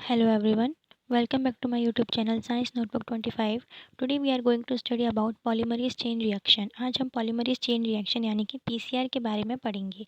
Hello everyone, welcome back to my YouTube channel Science Notebook 25. Today we are going to study about polymerase chain reaction. आज हम polymerase chain reaction यानी कि PCR के बारे में पढ़ेंगे।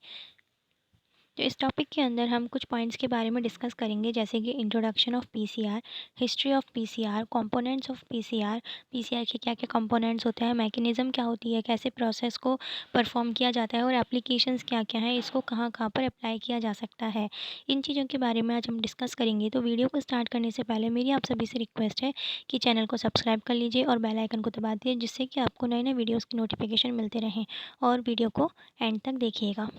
तो इस टॉपिक के अंदर हम कुछ पॉइंट्स के बारे में डिस्कस करेंगे, जैसे कि introduction of PCR, history of PCR, components of PCR, PCR के क्या क्या कंपोनेंट्स होते हैं, मैकेनिज्म क्या होती है, कैसे प्रोसेस को परफॉर्म किया जाता है और एप्लीकेशंस क्या क्या हैं, इसको कहाँ कहाँ पर अप्लाई किया जा सकता है। इन चीज़ों के बारे में आज हम डिस्कस करेंगे। तो वीडियो को स्टार्ट करने से पहले मेरी आप सभी से रिक्वेस्ट है कि चैनल को सब्सक्राइब कर लीजिए और बेल आइकन को दबा दीजिए, जिससे कि आपको नए नए वीडियोज़ की नोटिफिकेशन मिलते रहें, और वीडियो को एंड तक देखिएगा।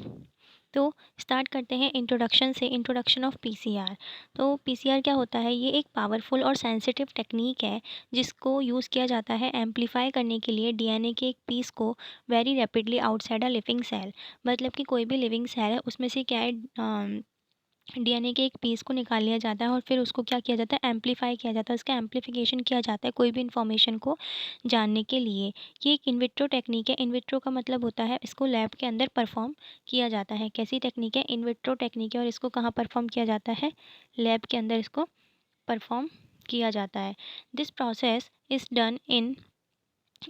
तो स्टार्ट करते हैं इंट्रोडक्शन से। Introduction of PCR. तो पीसीआर क्या होता है? ये एक पावरफुल और सेंसिटिव टेक्निक है जिसको यूज़ किया जाता है एम्पलीफाई करने के लिए डीएनए के एक पीस को very rapidly outside a living cell. मतलब कि कोई भी लिविंग सेल है उसमें से क्या है, डीएनए के एक पीस को निकाल लिया जाता है और फिर उसको क्या किया जाता है, एम्पलीफाई किया जाता है, उसका एम्पलीफिकेशन किया जाता है कोई भी इन्फॉर्मेशन को जानने के लिए। ये एक इनविट्रो टेक्निक है। इनविट्रो का मतलब होता है इसको लैब के अंदर परफॉर्म किया जाता है। कैसी टेक्निक है? इनविट्रो टेक्निक है। और इसको कहाँ परफॉर्म किया जाता है? लैब के अंदर इसको परफॉर्म किया जाता है। This process is done in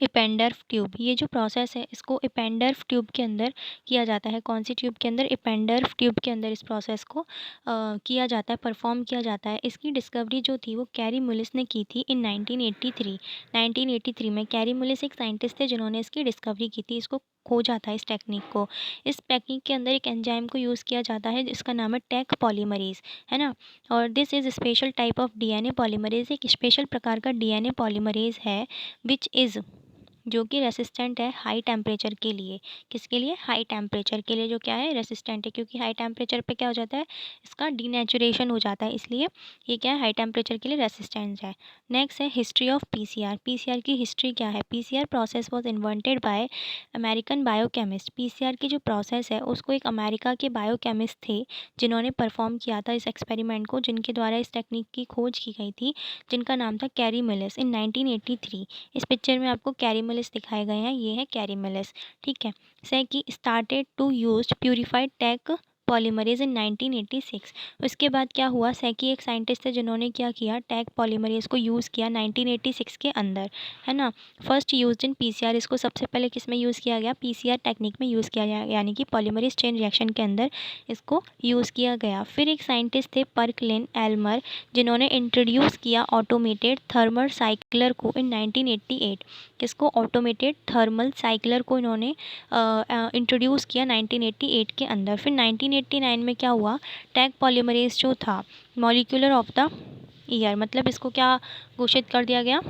Eppendorf tube. ये जो प्रोसेस है इसको इपेंडर्फ ट्यूब के अंदर किया जाता है। कौन सी ट्यूब के अंदर? इपेंडर्फ ट्यूब के अंदर इस प्रोसेस को किया जाता है, परफॉर्म किया जाता है। इसकी डिस्कवरी जो थी वो कैरी मुलिस ने की थी इन 1983। 1983 में कैरी मुलिस एक साइंटिस्ट थे जिन्होंने इसकी डिस्कवरी की थी, इसको खोजा था इस टेक्निक को। इस टेक्निक के अंदर एक एंजाइम को यूज़ किया जाता है जिसका नाम है टैक पॉलीमरेज, है ना। और this is special type of DNA polymerase. एक स्पेशल प्रकार का डीएनए पॉलीमरेज है विच इज़, जो कि रेसिस्टेंट है हाई टेम्परेचर के लिए। किसके लिए? हाई टेम्परेचर के लिए जो क्या है, रेसिस्टेंट है, क्योंकि हाई टेम्परेचर पे क्या हो जाता है, इसका डीनेचुरेशन हो जाता है, इसलिए ये क्या है, हाई टेम्परेचर के लिए रेसिस्टेंट है। नेक्स्ट है हिस्ट्री ऑफ पीसीआर। पीसीआर की हिस्ट्री क्या है? PCR process was invented by American biochemist. PCR की जो प्रोसेस है उसको एक अमेरिका के बायोकेमिस्ट थे जिन्होंने परफॉर्म किया था इस एक्सपेरिमेंट को, जिनके द्वारा इस टेक्निक की खोज की गई थी, जिनका नाम था कैरी मिलिस इन 1983। इस पिक्चर में आपको कैरी मिलिस दिखाए गए हैं, ये है कैरी मिलिस, ठीक है। Saiki started to use purified Taq polymerase in 1986। उसके बाद क्या हुआ, सेकी एक साइंटिस्ट थे जिन्होंने क्या किया, टैग पॉलीमरेज को यूज़ किया 1986 के अंदर, है ना। First used in PCR. इसको सबसे पहले किस में यूज़ किया गया? पीसीआर टेक्निक में यूज़ किया गया, यानी कि पॉलीमरेज चेन रिएक्शन के अंदर इसको यूज़ किया गया। फिर एक साइंटिस्ट थे पर्कलिन एल्मर, जिन्होंने इंट्रोड्यूस किया ऑटोमेटेड थर्मल साइक्लर को इन 1988। किसको? ऑटोमेटेड थर्मल साइक्लर को इन्होंने इंट्रोड्यूस किया 1988 के अंदर। फिर 1989 में क्या हुआ, टैग पॉलीमरेज जो था मॉलिक्यूलर ऑफ द ईयर, मतलब इसको क्या घोषित कर दिया गया,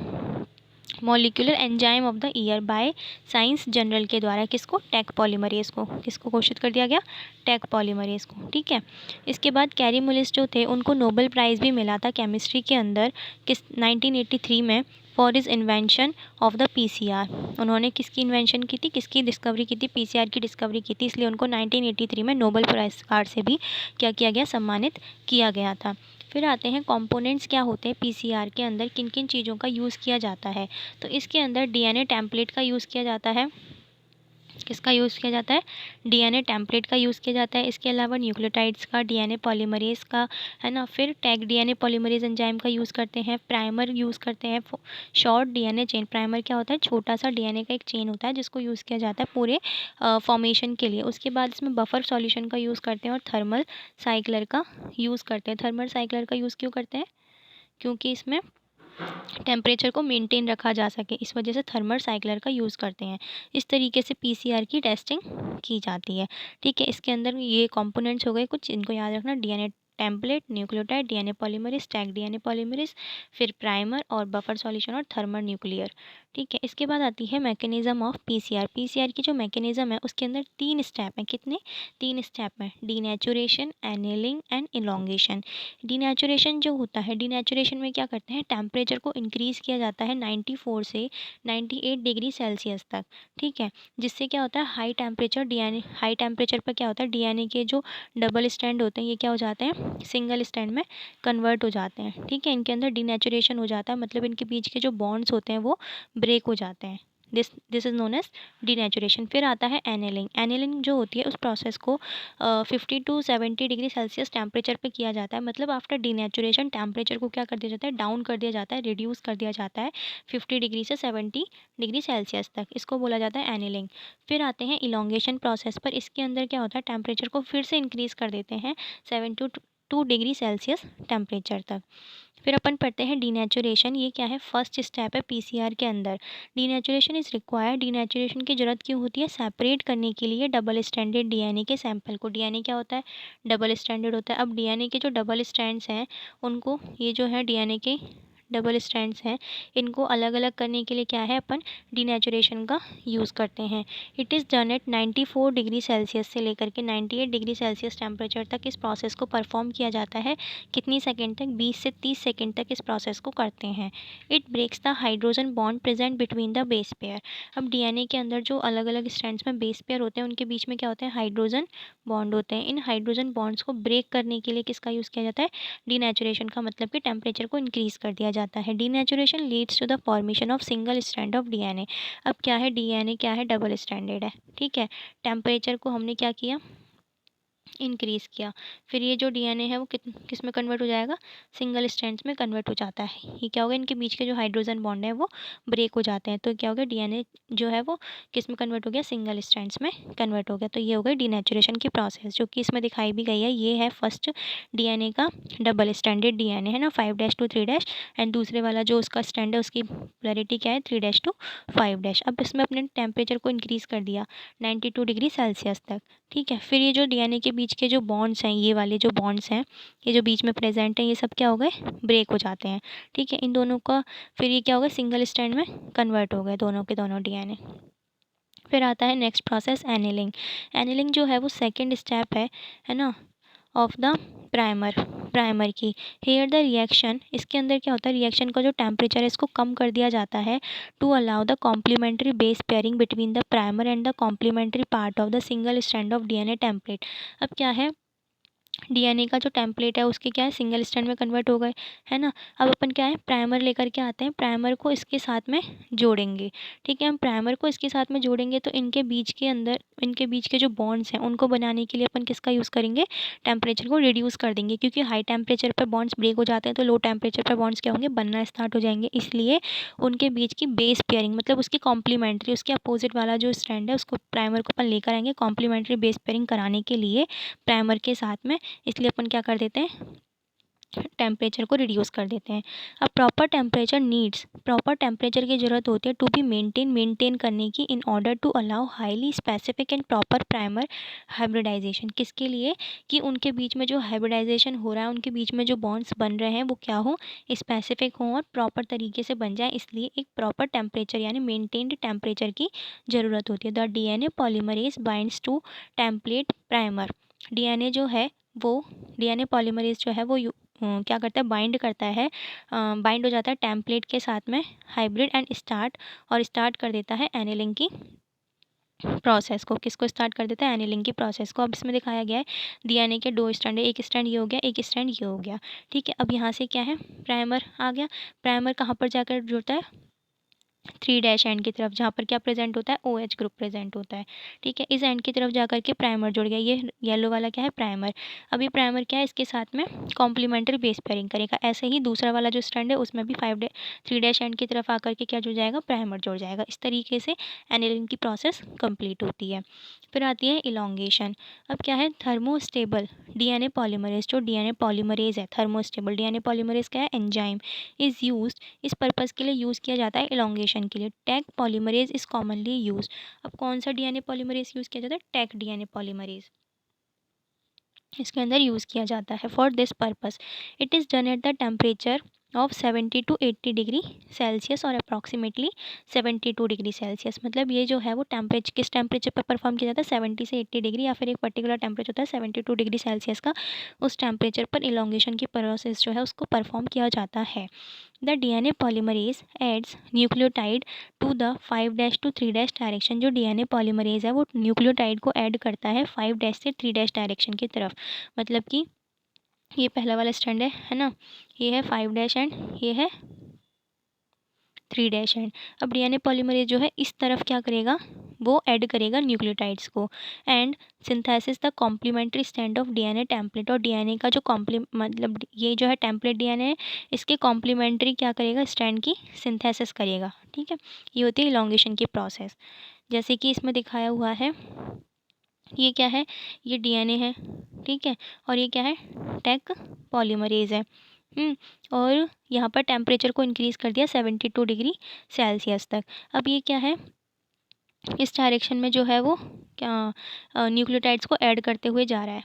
molecular enzyme of the year by science journal के द्वारा। किसको? टैग पॉलीमरेज को। किसको घोषित कर दिया गया? टैग पॉलीमरेज को, ठीक है। इसके बाद कैरी मुलिस जो थे उनको नोबेल प्राइज़ भी मिला था केमिस्ट्री के अंदर, किस 1983 में, for is invention of the PCR. उन्होंने किसकी इन्वेंशन की थी, किसकी डिस्कवरी की थी? पीसीआर की डिस्कवरी की थी, इसलिए उनको 1983 में नोबेल पुरस्कार से भी क्या किया गया, सम्मानित किया गया था। फिर आते हैं कंपोनेंट्स क्या होते हैं पीसीआर के अंदर, किन किन चीज़ों का यूज़ किया जाता है। तो इसके अंदर डीएनए टेम्पलेट का यूज़ किया जाता है। किसका यूज़ किया जाता है? डीएनए टेम्पलेट का यूज़ किया जाता है। इसके अलावा न्यूक्लियोटाइड्स का, डीएनए पॉलीमरेज का, है ना। फिर टैग डीएनए पॉलीमरेज एंजाइम का यूज़ करते हैं। प्राइमर यूज़ करते हैं, शॉर्ट डीएनए चेन। प्राइमर क्या होता है? छोटा सा डीएनए का एक चेन होता है जिसको यूज़ किया जाता है पूरे फॉर्मेशन के लिए। उसके बाद इसमें बफर सॉल्यूशन का यूज़ करते हैं और थर्मल साइक्लर का यूज़ करते हैं। थर्मल साइक्लर का यूज़ क्यों करते हैं? क्योंकि इसमें टेम्परेचर को मेंटेन रखा जा सके, इस वजह से थर्मल साइक्लर का यूज़ करते हैं। इस तरीके से पीसीआर की टेस्टिंग की जाती है, ठीक है। इसके अंदर ये कंपोनेंट्स हो गए कुछ, इनको याद रखना, DNA template, nucleotide, DNA polymerase, tag DNA polymerase, फिर प्राइमर और बफर सॉल्यूशन और थर्मल न्यूक्लियर, ठीक है। इसके बाद आती है मैकेनिज्म ऑफ पीसीआर। पीसीआर की जो मैकेनिज्म है उसके अंदर 3 स्टेप हैं। कितने? 3 स्टेप हैं, denaturation, annealing and elongation. Denaturation जो होता है, डीनेचुरेशन में क्या करते हैं, टेम्परेचर को इंक्रीज़ किया जाता है 94 से 98 डिग्री सेल्सियस तक, ठीक है। जिससे क्या होता है, high temperature DNA, high temperature पर क्या होता है, डीएनए के जो डबल स्ट्रैंड होते हैं ये क्या हो जाते हैं, सिंगल स्ट्रैंड में कन्वर्ट हो जाते हैं, ठीक है। इनके अंदर डीनेचुरेशन हो जाता है, मतलब इनके बीच के जो बॉन्ड्स होते हैं वो ब्रेक हो जाते हैं, this is known as denaturation. फिर आता है एनेलिंग। एनेलिंग जो होती है उस प्रोसेस को 50 टू 70 डिग्री सेल्सियस टेम्परेचर पे किया जाता है। मतलब आफ्टर डीनेचुरेशन टेम्परेचर को क्या कर दिया जाता है, डाउन कर दिया जाता है, रिड्यूस कर दिया जाता है 50 डिग्री से 70 डिग्री सेल्सियस तक। इसको बोला जाता है एनेलिंग। फिर आते हैं इलोंगेशन प्रोसेस पर। इसके अंदर क्या होता है, टेम्परेचर को फिर से इंक्रीज़ कर देते हैं 72 डिग्री सेल्सियस टेम्परेचर तक। फिर अपन पढ़ते हैं डीनेचुरेशन। ये क्या है, फर्स्ट स्टेप है पीसीआर के अंदर। Denaturation is required. डीनेचुरेशन की ज़रूरत क्यों होती है, सेपरेट करने के लिए डबल स्ट्रैंडेड डीएनए के सैंपल को। डीएनए क्या होता है, डबल स्ट्रैंडेड होता है। अब डीएनए के जो डबल स्ट्रैंड्स हैं उनको, ये जो है डीएनए के डबल स्ट्रैंड्स हैं, इनको अलग अलग करने के लिए क्या है, अपन डीनेचुरेशन का यूज़ करते हैं। It is done at 94 degree Celsius से लेकर के 98 डिग्री सेल्सियस टेम्परेचर तक इस प्रोसेस को परफॉर्म किया जाता है। कितनी सेकंड तक, 20 से 30 सेकंड तक इस प्रोसेस को करते हैं। It breaks the hydrogen bond present between the base pair. अब डीएनए के अंदर जो अलग अलग स्ट्रैंड्स में बेस पेयर होते हैं उनके बीच में क्या होते हैं, हाइड्रोजन बॉन्ड होते हैं। इन हाइड्रोजन बॉन्ड्स को ब्रेक करने के लिए किसका यूज़ किया जाता है, डीनेचुरेशन का। मतलब कि टेम्परेचर को इंक्रीज़ कर दिया जाता है। Denaturation leads to the formation of single strand of DNA. अब क्या है, डीएनए क्या है, डबल स्ट्रैंडेड है, ठीक है। टेम्परेचर को हमने क्या किया, इंक्रीज़ किया। फिर ये जो डीएनए है वो किस में कन्वर्ट हो जाएगा, सिंगल स्ट्रैंड्स में कन्वर्ट हो जाता है। ये क्या होगा, इनके बीच के जो हाइड्रोजन बॉन्ड है वो ब्रेक हो जाते हैं। तो क्या हो गया, डीएनए जो है वो किस में कन्वर्ट हो गया, सिंगल स्ट्रैंड्स में कन्वर्ट हो गया। तो ये हो गई डीनेचुरेशन की प्रोसेस, जो कि इसमें दिखाई भी गई है। ये है फर्स्ट डीएनए का डबल स्ट्रैंडेड डीएनए है ना, 5' to 3'। एंड दूसरे वाला जो उसका स्ट्रैंड है उसकी पोलैरिटी क्या है, 3' to 5'। अब इसमें अपने टेम्परेचर को इंक्रीज़ कर दिया 92 डिग्री सेल्सियस तक, ठीक है। फिर ये जो डीएनए के बीच के जो बॉन्ड्स हैं, ये वाले जो बॉन्ड्स हैं, ये जो बीच में प्रेजेंट हैं, ये सब क्या हो गए, ब्रेक हो जाते हैं, ठीक है। इन दोनों का फिर ये क्या हो गया, सिंगल स्ट्रैंड में कन्वर्ट हो गए दोनों के दोनों डीएनए। फिर आता है नेक्स्ट प्रोसेस एनिलिंग। एनिलिंग जो है वो सेकेंड स्टेप है ना, ऑफ द प्राइमर की। हेयर द रिएक्शन, इसके अंदर क्या होता है, रिएक्शन का जो टेम्परेचर है इसको कम कर दिया जाता है to allow the complementary base pairing between the primer and the complementary part of the single strand of DNA template. अब क्या है, डीएनए का जो टेम्पलेट है उसके क्या है, सिंगल स्ट्रैंड में कन्वर्ट हो गए, है ना। अब अपन क्या है, प्राइमर लेकर के आते हैं, प्राइमर को इसके साथ में जोड़ेंगे, ठीक है। हम प्राइमर को इसके साथ में जोड़ेंगे तो इनके बीच के अंदर, इनके बीच के जो बॉन्ड्स हैं उनको बनाने के लिए अपन किसका यूज़ करेंगे, टेम्परेचर को रिड्यूस कर देंगे। क्योंकि हाई टेम्परेचर पर बॉन्ड्स ब्रेक हो जाते हैं तो लो टेम्परेचर पर बॉन्ड्स क्या होंगे, बनना स्टार्ट हो जाएंगे। इसलिए उनके बीच की बेस पेयरिंग, मतलब उसकी कॉम्प्लीमेंट्री, उसके अपोजिट वाला जो स्ट्रैंड है उसको प्राइमर को अपन लेकर आएंगे कॉम्प्लीमेंट्री बेस पेयरिंग कराने के लिए प्राइमर के साथ में। इसलिए अपन क्या कर देते हैं, टेम्परेचर को रिड्यूस कर देते हैं। अब proper temperature needs, proper temperature की ज़रूरत होती है टू बी मेंटेन करने की, in order to allow highly specific and proper primer hybridization. किसके लिए, कि उनके बीच में जो हाइब्रिडाइजेशन हो रहा है, उनके बीच में जो बॉन्ड्स बन रहे हैं वो क्या हो, स्पेसिफिक हों और प्रॉपर तरीके से बन जाए। इसलिए एक प्रॉपर टेम्परेचर यानी मेंटेन्ड टेम्परेचर की ज़रूरत होती है। The DNA polymerase binds to template primer. DNA जो है वो, डीएनए पॉलीमरेज जो है वो क्या करता है, बाइंड करता है, बाइंड हो जाता है टेम्पलेट के साथ में, हाइब्रिड एंड स्टार्ट कर देता है एनिलिंग की प्रोसेस को। किसको स्टार्ट कर देता है, एनिलिंग की प्रोसेस को। अब इसमें दिखाया गया है डीएनए के दो स्ट्रैंड है, एक स्ट्रैंड ये हो गया, एक स्ट्रैंड ये हो गया, ठीक है। अब यहाँ से क्या है, प्राइमर आ गया। प्राइमर कहाँ पर जाकर जुड़ता है, 3' एंड की तरफ, जहाँ पर क्या प्रेजेंट होता है, OH ग्रुप प्रेजेंट होता है, ठीक है। इस एंड की तरफ जाकर के प्राइमर जुड़ गया, ये येलो वाला क्या है, प्राइमर। अब ये प्राइमर क्या है, इसके साथ में कॉम्प्लीमेंट्री बेस पेयरिंग करेगा। ऐसे ही दूसरा वाला जो स्ट्रैंड है उसमें भी 3' एंड की तरफ आकर के क्या जुड़ जाएगा, प्राइमर जुड़ जाएगा। इस तरीके से एनिलिंग की प्रोसेस कंप्लीट होती है। फिर आती है इलोंगेशन। अब क्या है, थर्मोस्टेबल डीएनए पॉलीमरेज, जो डीएनए पॉलीमरेज है थर्मोस्टेबल डीएनए पॉलीमरेज क्या है, एंजाइम इज़ यूज्ड, इस पर्पज़ के लिए यूज़ किया जाता है इलोंगेशन के लिए। Tag polymerase is commonly use. अब कौन सा डीएनए पॉलीमरेज यूज़ किया जाता है, टैग डीएनए पॉलीमरेज इसके अंदर यूज़ किया जाता है। For this purpose it is done at the temperature of 70 to 80 degree Celsius और अप्रॉक्सीमेटली 72 डिग्री सेल्सियस। मतलब ये जो है वो टेम्परेचर किस टेम्परेचर पर परफॉर्म किया जाता है, 70 से 80 डिग्री, या फिर एक पर्टिकुलर टेम्परेचर होता है 72 डिग्री सेल्सियस का, उस टेम्परेचर पर इलोंगेशन की प्रोसेस जो है उसको परफॉर्म किया जाता है। The DNA polymerase adds nucleotide to the 5' to 3' direction. जो डीएनए पॉलीमरेज है वो न्यूक्लियोटाइड को ऐड करता है 5' से 3' डायरेक्शन की तरफ। मतलब कि ये पहला वाला स्ट्रैंड है ना, ये है 5' एंड ये है 3' एंड। अब डीएनए पॉलीमरेज जो है इस तरफ क्या करेगा, वो ऐड करेगा न्यूक्लियोटाइड्स को and synthesis the complementary strand of DNA template. और डीएनए का जो मतलब ये जो है टेम्पलेट डीएनए है, इसके कॉम्प्लीमेंट्री क्या करेगा, स्ट्रैंड की सिंथेसिस करेगा। ठीक है, ये होती है इलॉन्गेशन की प्रोसेस। जैसे कि इसमें दिखाया हुआ है, ये क्या है, ये डीएनए है, ठीक है, और ये क्या है, टेक पॉलीमरेज है। और यहाँ पर टेम्परेचर को इंक्रीज़ कर दिया 72 डिग्री सेल्सियस तक। अब ये क्या है, इस डायरेक्शन में जो है वो क्या न्यूक्लियोटाइड्स को ऐड करते हुए जा रहा है।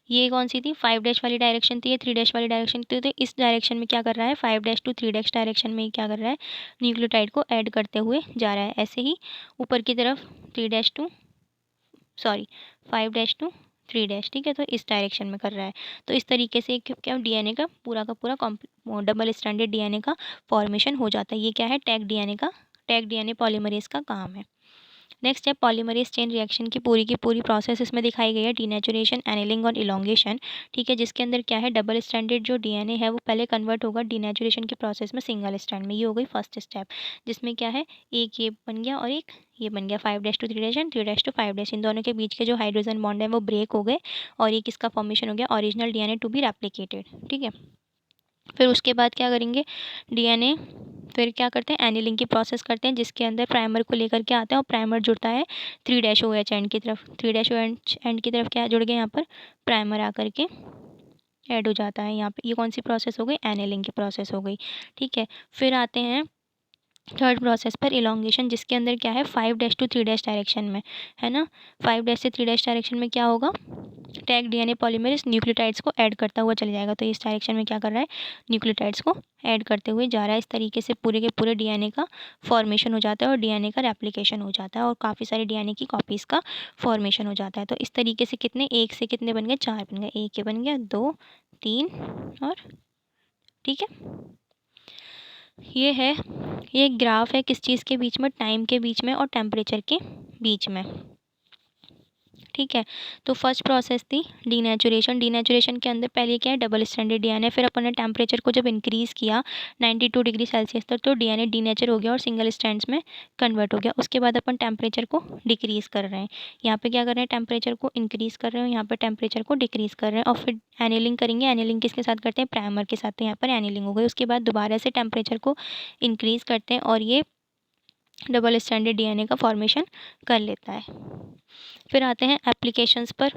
ये कौन सी थी, 5' वाली डायरेक्शन थी, ये 3' वाली डायरेक्शन थी। तो इस डायरेक्शन में क्या कर रहा है, 5' टू 3' डायरेक्शन में क्या कर रहा है, न्यूक्लियोटाइड को ऐड करते हुए जा रहा है। ऐसे ही ऊपर की तरफ 3' टू 5' टू 3', ठीक है, तो इस डायरेक्शन में कर रहा है। तो इस तरीके से क्या डीएनए का पूरा डबल स्ट्रैंडेड डीएनए का फॉर्मेशन हो जाता है। ये क्या है, टैग डीएनए पॉलीमरेज का काम है। नेक्स्ट है पॉलीमरेज चेन रिएक्शन की पूरी प्रोसेस इसमें दिखाई गई है, डीनेचुरेशन, एनिलिंग और इलॉन्गेशन। ठीक है, जिसके अंदर क्या है, डबल स्ट्रैंडेड जो डीएनए है वो पहले कन्वर्ट होगा डीनेचुरेशन की प्रोसेस में सिंगल स्ट्रैंड में। ये हो गई फर्स्ट स्टेप, जिसमें क्या है, एक ये बन गया और एक ये बन गया, 5' टू 3' एंड 3' टू 5'। इन दोनों के बीच के जो हाइड्रोजन बॉन्ड है वो ब्रेक हो गए और ये किसका फॉर्मेशन हो गया, original DNA to be replicated. ठीक है, फिर उसके बाद क्या करेंगे, डीएनए फिर क्या करते हैं, एनिलिंग की प्रोसेस करते हैं, जिसके अंदर प्राइमर को लेकर के आते हैं और प्राइमर जुड़ता है 3' एंड की तरफ। 3' एंड की तरफ क्या जुड़ गया, यहाँ पर प्राइमर आकर के ऐड हो जाता है। यहाँ पे ये कौन सी प्रोसेस हो गई, एनिलिंग की प्रोसेस हो गई। ठीक है, फिर आते हैं थर्ड प्रोसेस पर, इलॉन्गेशन, जिसके अंदर क्या है, 5' टू 3' डायरेक्शन में है ना। 5' से 3' डायरेक्शन में क्या होगा, टैग डीएनए पॉलीमरेज न्यूक्लियोटाइड्स को ऐड करता हुआ चले जाएगा। तो इस डायरेक्शन में क्या कर रहा है, न्यूक्लियोटाइड्स को ऐड करते हुए जा रहा है। इस तरीके से पूरे के पूरे डीएनए का फॉर्मेशन हो जाता है और डीएनए का रेप्लिकेशन हो जाता है और काफ़ी सारे डीएनए की कॉपीज़ का फॉर्मेशन हो जाता है। तो इस तरीके से कितने, एक से कितने बन गए, 4 बन गए। एक ये बन गया, 2, 3 और, ठीक है, ये है, ये एक ग्राफ है किस चीज़ के बीच में, टाइम के बीच में और टेम्परेचर के बीच में। ठीक है, तो फर्स्ट प्रोसेस थी डीनेचुरेशन। डीनेचुरेशन के अंदर पहले क्या है, डबल स्ट्रैंडेड डीएनए, फिर अपन ने टेम्परेचर को जब इंक्रीज़ किया 92 डिग्री सेल्सियस तक, तो डीएनए डीनेचर हो गया और सिंगल स्ट्रैंड्स में कन्वर्ट हो गया। उसके बाद अपन टेम्परेचर को डिक्रीज़ कर रहे हैं, यहाँ पे क्या कर रहे हैं, टेम्परेचर को इंक्रीज़ कर रहे हैं, यहाँ पर टेम्परेचर को डिक्रीज़ कर रहे हैं। और फिर एनिलिंग करेंगे, एनिलिंग किसके साथ करते हैं, प्राइमर के साथ, तो यहाँ पर एनिलिंग हो गई। उसके बाद दोबारा से टेम्परेचर को इंक्रीज़ करते हैं और ये डबल स्ट्रैंडेड डीएनए का फॉर्मेशन कर लेता है। फिर आते हैं एप्लीकेशंस पर,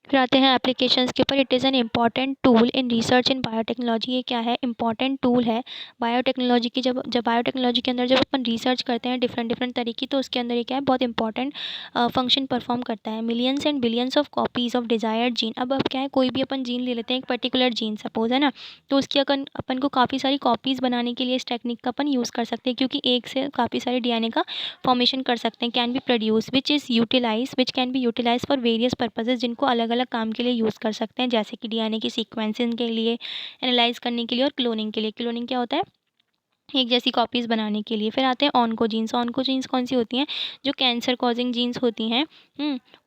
के ऊपर। It is an important tool in research in biotechnology. ये क्या है, इंपॉर्टेंट टूल है बायोटेक्नोलॉजी की। जब जब बायोटेक्नोलॉजी के अंदर जब अपन रिसर्च करते हैं डिफरेंट डिफरेंट तरीके, तो उसके अंदर ये क्या है, बहुत इंपॉर्टेंट फंक्शन परफॉर्म करता है। Millions and billions of copies of desired gene. अब क्या है, कोई भी अपन जीन ले लेते हैं, एक पर्टिकुलर जीन सपोज है ना, तो उसकी अपन को काफ़ी सारी कॉपीज़ बनाने के लिए इस टेक्निक का अपन यूज़ कर सकते हैं, क्योंकि एक से काफ़ी सारे डीएनए का फॉर्मेशन कर सकते हैं। Can be produce which can be utilize for various purposes, जिनको अलग अलग काम के लिए यूज़ कर सकते हैं, जैसे कि डीएनए की सीक्वेंसिंग के लिए, एनालाइज करने के लिए और क्लोनिंग के लिए। क्लोनिंग क्या होता है, एक जैसी कॉपीज़ बनाने के लिए। फिर आते हैं ऑन्कोजीन्स। ऑन्कोजीन्स कौन सी होती हैं, जो कैंसर कॉजिंग जीन्स होती हैं,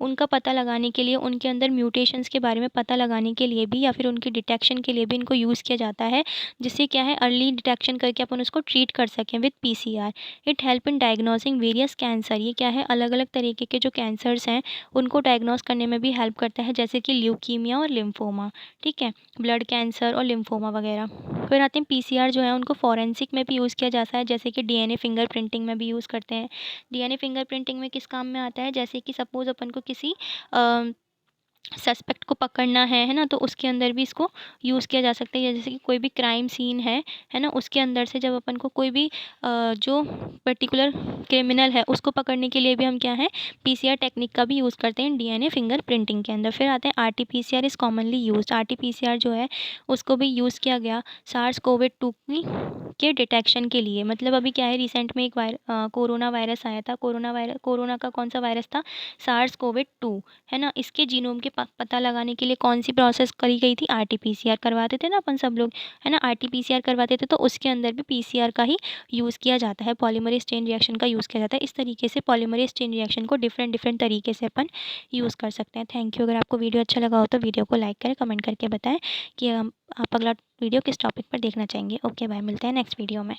उनका पता लगाने के लिए, उनके अंदर म्यूटेशंस के बारे में पता लगाने के लिए भी, या फिर उनकी डिटेक्शन के लिए भी इनको यूज़ किया जाता है, जिससे क्या है, अर्ली डिटेक्शन करके अपन उसको ट्रीट कर सकें with PCR. It help in diagnosing various cancer. ये क्या है, अलग अलग तरीके के जो कैंसर्स हैं उनको डायग्नोस करने में भी हेल्प करता है, जैसे कि ल्यूकीमिया और लिम्फोमा, ठीक है, ब्लड कैंसर और लिम्फोमा वगैरह। फिर आते हैं पीसीआर जो है, उनको फॉरेंसिक में भी यूज़ किया जाता है, जैसे कि डीएनए फिंगरप्रिंटिंग में भी यूज़ करते हैं। डीएनए फिंगरप्रिंटिंग में किस काम में आता है, जैसे कि सपोज़ अपन को किसी सस्पेक्ट को पकड़ना है ना, तो उसके अंदर भी इसको यूज़ किया जा सकता है। जैसे कि कोई भी क्राइम सीन है ना, उसके अंदर से जब अपन को कोई भी जो पर्टिकुलर क्रिमिनल है उसको पकड़ने के लिए भी हम क्या है, पीसीआर टेक्निक का भी यूज़ करते हैं डीएनए फिंगरप्रिंटिंग के अंदर। फिर आते हैं RTPCR is commonly used. RTPCR जो है उसको भी यूज़ किया गया सार्स कोविड-2 के डिटेक्शन के लिए। मतलब अभी क्या है, रिसेंट में एक कोरोना वायरस आया था। कोरोना का कौन सा वायरस था, सार्स कोविड-2, है ना। इसके जीनोम के पता लगाने के लिए कौन सी प्रोसेस करी गई थी, आरटीपीसीआर करवाते थे ना अपन सब लोग, है ना, आरटीपीसीआर करवाते थे। तो उसके अंदर भी पीसीआर का ही यूज़ किया जाता है, पॉलीमरेज चेन रिएक्शन का यूज़ किया जाता है। इस तरीके से पॉलीमरेज चेन रिएक्शन को डिफरेंट डिफरेंट तरीके से अपन यूज़ कर सकते हैं। Thank you. अगर आपको वीडियो अच्छा लगा हो तो वीडियो को लाइक करें, कमेंट करके बताएं कि आप अगला वीडियो किस टॉपिक पर देखना चाहेंगे। ओके बाय, मिलते हैं नेक्स्ट वीडियो में।